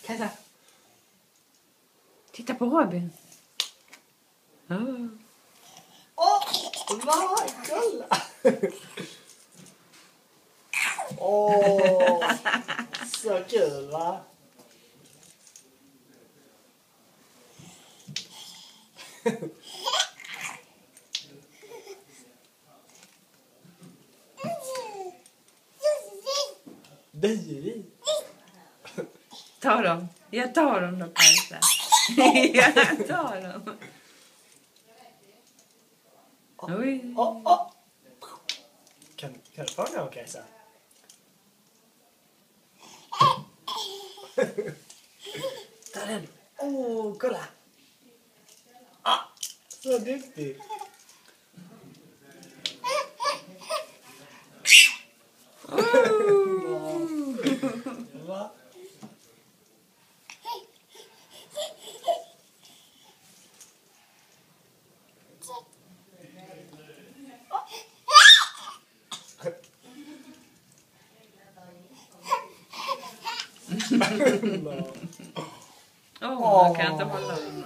Kajsa. Titta på Robin. Vad? Kolla! Så kul, va? Ta dem. Jag tar dem då, Kajsa. Jag tar dem. Oj. Kan du fånga dem, Kajsa? Ta den. Kolla. Så duktig. Va? Jag kan inte hålla dem.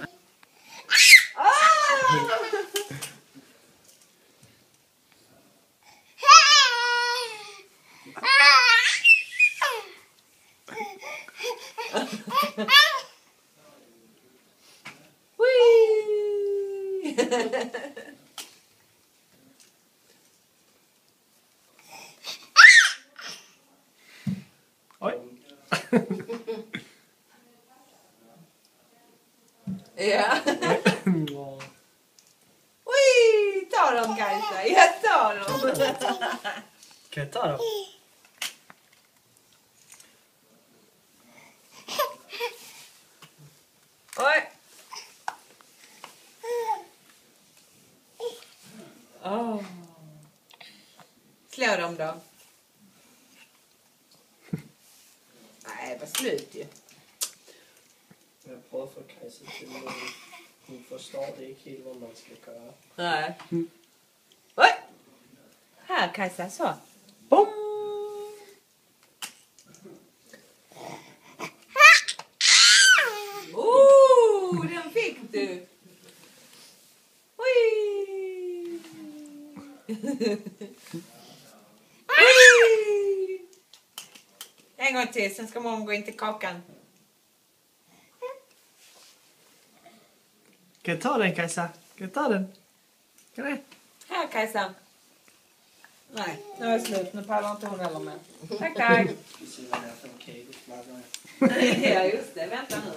Oj. Ja. Oj, ta dem, Kajsa. Jag tar dem. Kan jag ta dem? Oj. Slå dem då. Nej, vad slut ju. Jag prövar för Kajsa till hon får stadig kill vad man ska göra. Nej. Oj. Här, Kajsa, så. Bom. Den fick du. Oj. Oj. En gång till, sen ska mamma gå in till kakan. Kan jag ta den, Kajsa? Kan jag ta den? Kan det? Här, Kajsa. Nej, nu är det slut. Nu pallar inte hon heller med. Tack, tack. Ja, just det. Vänta nu.